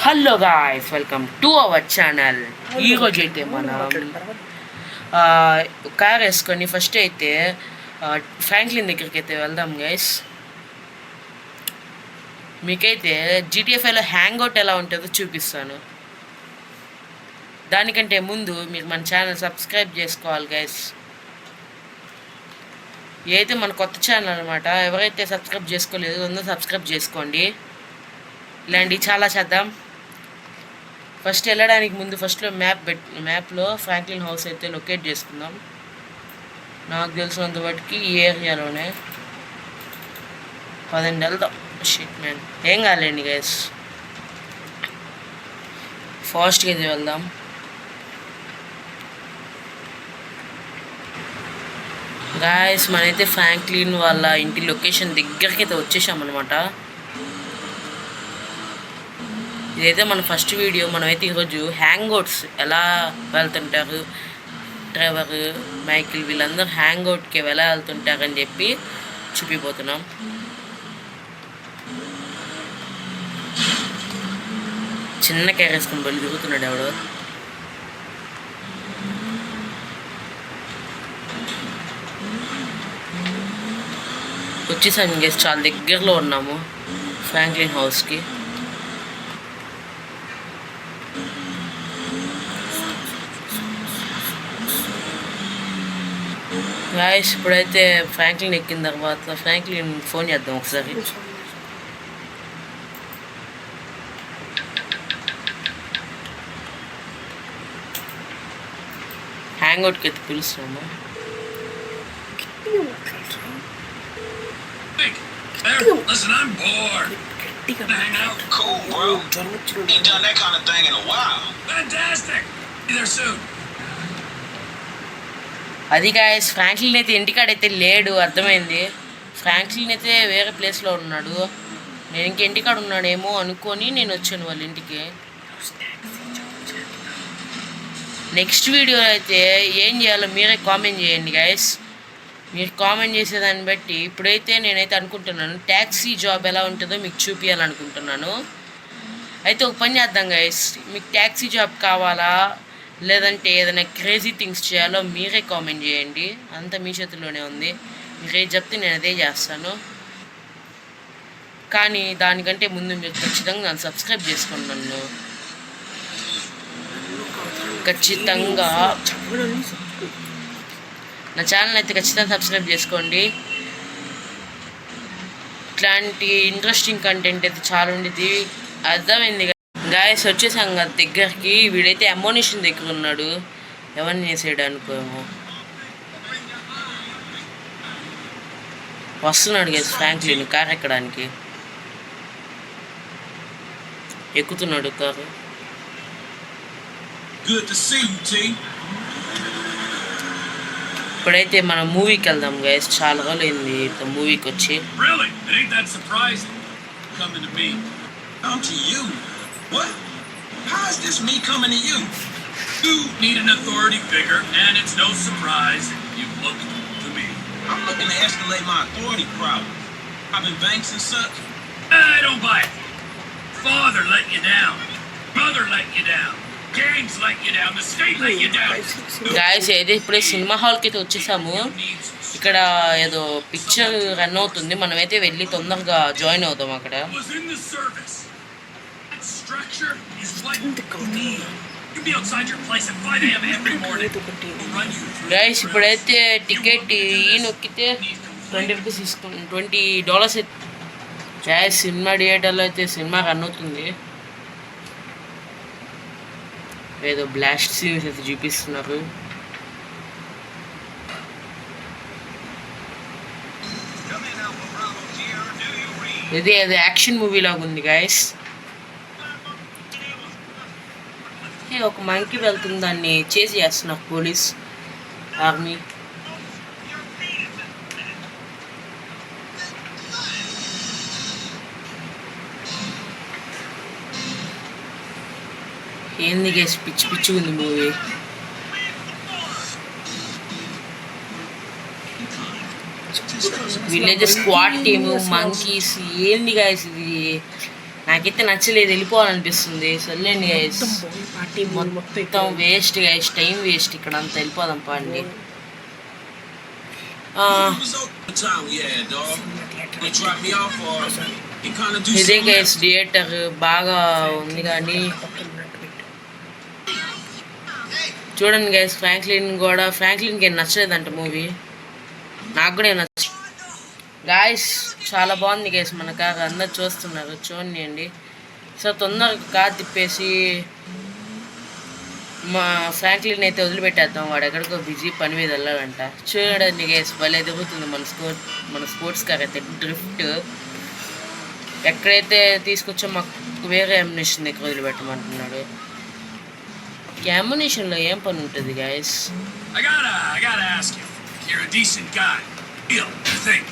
Hello guys, welcome to our channel. ఈరోజు అయితే మనం కార్ వేసుకొని ఫస్ట్ అయితే ఫ్రాంక్లిన్ దగ్గరికి అయితే వెళ్దాం గైస్. మీకైతే జీటీఎఫ్ఐలో హ్యాంగ్ అవుట్ ఎలా ఉంటుందో చూపిస్తాను. దానికంటే ముందు మీరు మన ఛానల్ సబ్స్క్రైబ్ చేసుకోవాలి గైస్. ఇదైతే మన కొత్త ఛానల్ అనమాట. ఎవరైతే సబ్స్క్రైబ్ చేసుకోలేదు అందరూ సబ్స్క్రైబ్ చేసుకోండి. ఇలాంటి చాలా చేద్దాం. ఫస్ట్ వెళ్ళడానికి ముందు ఫస్ట్లో మ్యాప్లో ఫ్రాంక్లిన్ హౌస్ అయితే లొకేట్ చేసుకుందాం. నాకు తెలిసినంత బట్టికి ఈ ఏరియాలోనే పదండి వెళ్దాం. షిట్ మ్యాన్, ఏం కాలేండి గైస్, ఫాస్ట్గా అయితే వెళ్దాం. గాయస్, మనైతే ఫ్రాంక్లిన్ వాళ్ళ ఇంటి లొకేషన్ దగ్గరికి అయితే వచ్చేసామన్నమాట. ఇదైతే మన ఫస్ట్ వీడియో. మనమైతే ఈరోజు హ్యాంగ్అవుట్స్ ఎలా వెళ్తుంటారు, ట్రెవర్, మైకిల్ వీళ్ళందరూ హ్యాంగ్అవుట్కి ఎలా వెళ్తుంటారని చెప్పి చూపిపోతున్నాం. చిన్న క్యారేసుకుని బలి తిరుగుతున్నాడు ఎవడు. వచ్చేసాము గైస్, చాలా దగ్గరలో ఉన్నాము ఫ్రాంక్లిన్ హౌస్కి. గాయస్, ఇప్పుడైతే ఫ్రాంక్లిన్ ఎక్కిన తర్వాత ఫ్రాంక్లిన్ ఫోన్ చేద్దాం ఒకసారి. హ్యాంగ్అవుట్కి అయితే పిలుస్తున్నాము. Listen, I'm bored. Hang out. Cool, bro. Ain't done that kind of thing in a while. Fantastic. Be there soon. అది గాయస్, ఫ్రాంక్లిన్ అయితే ఇంటికాడైతే లేడు, అర్థమైంది. ఫ్రాంక్లిన్ అయితే వేరే ప్లేస్లో ఉన్నాడు. నేను ఇంక ఇంటికాడ ఉన్నాడేమో అనుకొని నేను వచ్చాను వాళ్ళ ఇంటికి. నెక్స్ట్ వీడియో అయితే ఏం చేయాలో మీరే కామెంట్ చేయండి గాయస్. మీరు కామెంట్ చేసేదాన్ని బట్టి ఇప్పుడైతే నేనైతే అనుకుంటున్నాను ట్యాక్సీ జాబ్ ఎలా ఉంటుందో మీకు చూపించాలనుకుంటున్నాను. అయితే ఒక పని చేద్దాం గైస్, మీకు ట్యాక్సీ జాబ్ కావాలా లేదంటే ఏదైనా క్రేజీ థింగ్స్ చేయాలో మీరే కామెంట్ చేయండి. అంతా మీ చేతిలోనే ఉంది. మీరే చెప్తే నేను అదే చేస్తాను. కానీ దానికంటే ముందు మీరు ఖచ్చితంగా నన్ను సబ్స్క్రైబ్ చేసుకోండి. నన్ను ఖచ్చితంగా నా ఛానల్ అయితే ఖచ్చితంగా సబ్స్క్రైబ్ చేసుకోండి. ఇట్లాంటి ఇంట్రెస్టింగ్ కంటెంట్ అయితే చాలా ఉండేది, అర్థమైంది. గాయస్, వచ్చేసాం కదా దగ్గరికి. వీడైతే అమ్మోనిషన్ దగ్గర ఉన్నాడు. ఎవరిని చేసాడు అనుకోమో. వస్తున్నాడు గైస్ ఫ్రాంక్లిన్ కార్ ఎక్కడానికి. ఎక్కుతున్నాడు కారు. ఇప్పుడైతే మనం మూవీకి వెళ్దాం గైస్. చాలా రోజులైంది మూవీకి వచ్చి. What? How is this me coming to you? You need an authority figure, and it's no surprise you look to me. I'm looking to escalate my authority problem. Robbing banks and such. I don't buy it. Father let you down. Mother let you down. Gangs let you down. The state let you down. Guys, అయితే ఇప్పుడే cinema హాల్కి అయితే వచ్చేసాము. ఇక్కడ ఏదో picture run అవుతుంది. మనమైతే వెళ్ళి తొందరగా జాయిన్ అవుతాం అక్కడ. Structure is what you need. You'll be outside your place at 5 a.m. every morning. Guys, ఇప్పుడైతే టికెట్ ఈ నొక్కితే $20 తీసుకుని $20. గాయస్, సినిమా థియేటర్లో అయితే సినిమా రన్ అవుతుంది. ఏదో బ్లాస్ట్ సీన్స్ అయితే చూపిస్తున్నారు. ఇది ఏదో యాక్షన్ మూవీ లాగా ఉంది గాయస్. ఒక మంకీ వెళ్తుంది, దాన్ని చేసి చేస్తున్నారు పోలీస్ ఆర్మీ. ఏంది గైస్, పిచ్చి పిచ్చి ఉంది movie. Village squad team, monkeys, ఏంది గైస్ ఇది? నాకైతే నచ్చలేదు, వెళ్ళిపోవాలనిపిస్తుంది. సర్లేండి గైస్, పార్టీ మొత్తం వేస్ట్ గైస్, టైం వేస్ట్ ఇక్కడ అంతా. వెళ్ళిపోదాం పండి. What was the time we had, dog? They dropped me off or you kind of do ఇదే something గైస్ else? థియేటర్ బాగా ఉంది కానీ చూడండి గైస్, ఫ్రాంక్లిన్కి ఏం నచ్చలేదంట మూవీ. నాకు కూడా ఏం నచ్చ గాయస్, చాలా బాగుంది గైస్. మన కారు అందరు చూస్తున్నారు, చూడండి. సో తొందరగా కార్ తిప్పేసి మా ఫ్రాంక్లిన్ అయితే వదిలిపెట్టేద్దాం. వాడు ఎక్కడికో బిజీ పని మీద వెళ్ళాలంట. చూడండి గైస్, భలే ఎదుగుతుంది మన స్పోర్ట్స్ కార్ అయితే. డ్రిఫ్ట్ ఎక్కడైతే తీసుకొచ్చో మాకు వేరే అమ్యునిషన్ దగ్గర వదిలిపెట్టమంటున్నాడు. అమ్యునిషన్లో ఏం పని ఉంటుంది guys? I gotta ask you. You're a decent guy. You think?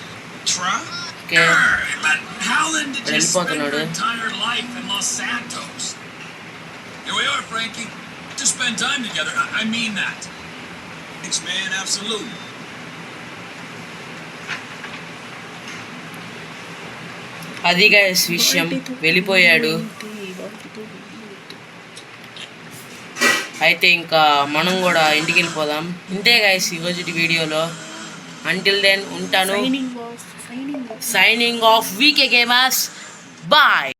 Try? Okay, But how then did you spend వెళ్ళిపోతున్నాడు. your entire life in Los Santos? Here we are, Frankie. To spend time together. I mean that. Thanks, man. Absolutely. అది guys విషయం, వెళ్ళిపోయాడు. అయితే ఇంకా మనం కూడా ఇంటికి వెళ్ళిపోదాం. ఇంతే గైస్ ఈరోజు వీడియోలో. అంటిల్ దెన్ ఉంటాను. సైనింగ్ ఆఫ్ వీకే గేమర్స్. బాయ్.